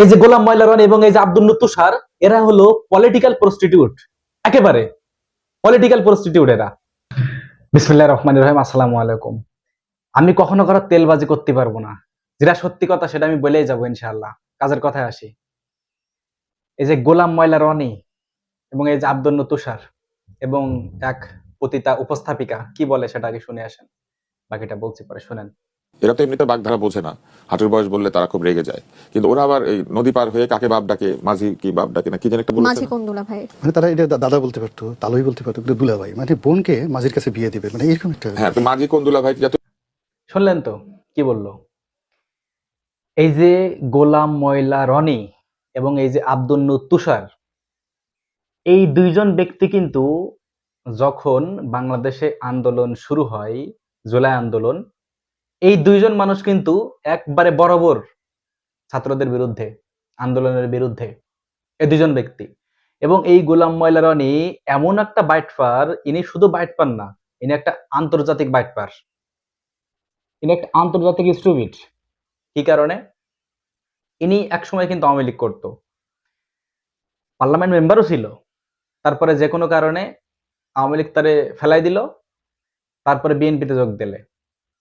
এই যে গোলাম ময়লা রনি এবং এই যে আব্দুল তুষার, এরা হলো পলিটিক্যাল প্রস্টিটিউট, একেবারে পলিটিক্যাল প্রস্টিটিউট এরা। বিসমিল্লাহির রহমানির রহিম। আসসালামু আলাইকুম। আমি কখনো কারো তেলবাজি করতে পারবো না, যেটা সত্যি কথা সেটা আমি বলেই যাবো ইনশাআল্লাহ। কাজের কথায় আসি। এই যে গোলাম ময়লা রনি এবং এই যে আব্দুল তুষার এবং এক পতিতা উপস্থাপিকা কি বলে সেটা আগে শুনে আসেন, বাকিটা বলছি পরে শুনেন। এরা তো এমনিতে বাগধারা বোঝে না, হাঁটুর বয়স বললে তারা খুব রেগে যায়। কিন্তু ওরা আবার এই নদী পার হয়ে কাকে বাপ ডাকে, মাঝি কি বাপ ডাকে না কি যেন একটা বলেছে মাঝি না? কোন দুলা ভাই? মানে তারা এটা দাদা বলতে পারতো, তালুই বলতে পারতো, কিন্তু দুলাভাই মানে বোনকে মাঝির কাছে বিয়ে দিবে, মানে এরকম একটা। হ্যাঁ, তো মাঝি কোন দুলা ভাই যত শুনলেন তো কি বললো? এই যে গোলাম ময়লা রনি এবং এই যে আব্দুল তুষার, এই দুইজন ব্যক্তি কিন্তু যখন বাংলাদেশে আন্দোলন শুরু হয়, জুলাই আন্দোলন, এই দুইজন মানুষ কিন্তু একবারে বরাবর ছাত্রদের বিরুদ্ধে, আন্দোলনের বিরুদ্ধে, এই দুইজন ব্যক্তি। এবং এই গোলাম ময়লা রনি এমন একটা বাইটপার, ইনি শুধু বাইটপার না, ইনি একটা আন্তর্জাতিক বাইটপার, ইনি একটা আন্তর্জাতিক স্টুপিড। কি কারণে? ইনি একসময় কিন্তু আওয়ামী লীগ করতো, পার্লামেন্ট মেম্বারও ছিল। তারপরে যে কোনো কারণে আওয়ামী লীগ তারে ফেলাই দিল, তারপরে বিএনপিতে যোগ দিলে,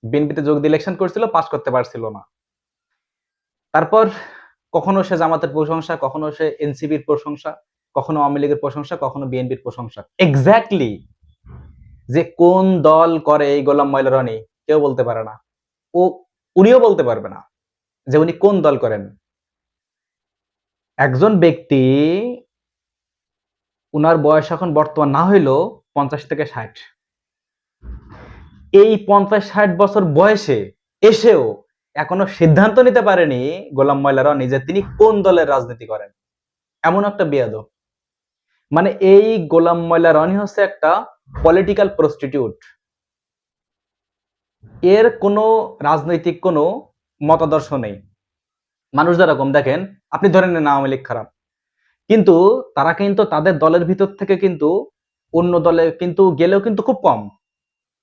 বিএনপিতে যোগ দিয়ে ইলেকশন করছিল, পাস করতে পারছিল না। তারপর কখনো সে জামাতের প্রশংসা, কখনো সে এনসিপির প্রশংসা, কখনো আওয়ামী লীগের প্রশংসা, কখনো বিএনপির প্রশংসা। এক্স্যাক্টলি যে কোন দল করে এই গোলাম ময়লা রনি কেউ বলতে পারে না, ও উনিও বলতে পারবে না যে উনি কোন দল করেন। একজন ব্যক্তি, উনার বয়স এখন বর্তমান না হইলেও 50 থেকে 60, এই 50-60 বছর বয়সে এসেও এখনো সিদ্ধান্ত নিতে পারেনি গোলাম ময়লা রনি যে তিনি কোন দলের রাজনীতি করেন। এমন একটা বেয়াদব। মানে এই গোলাম ময়লা রনি হচ্ছে একটা পলিটিক্যাল প্রস্টিটিউট। এর কোনো রাজনৈতিক কোনো মতাদর্শ নেই। মানুষ যেরকম দেখেন, আপনি ধরেন না আওয়ামী লীগ খারাপ, কিন্তু তারা কিন্তু তাদের দলের ভিতর থেকে কিন্তু অন্য দলে কিন্তু গেলেও কিন্তু খুব কম,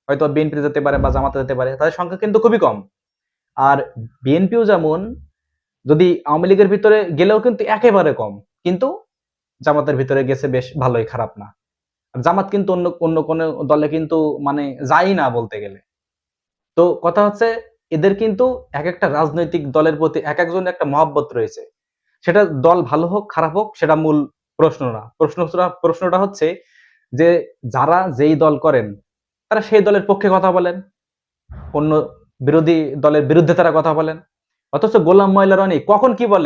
হয়তো বিএনপি যেতে পারে বা জামাতে যেতে পারে, তাদের সংখ্যা কিন্তু খুবই কম। আর বিএনপিও যেমন যদি আওয়ামী লীগের ভিতরে গেলেও কিন্তু একেবারে কম, কিন্তু জামাতের ভিতরে গেছে বেশ ভালোই, খারাপ না। আর জামাত কিন্তু অন্য অন্য কোনো দলে কিন্তু মানে যাই না বলতে গেলে। তো কথা হচ্ছে এদের কিন্তু এক একটা রাজনৈতিক দলের প্রতি এক একজনের একটা মহব্বত রয়েছে। সেটা দল ভালো হোক খারাপ হোক সেটা মূল প্রশ্ন না। প্রশ্নটা হচ্ছে যে যারা যেই দল করেন তারা সেই দলের পক্ষে কথা বলেন, অন্য বিরোধী দলের বিরুদ্ধে তারা কথা বলেন। অথচ গোলাম ময়লা রনি কখন কি বলে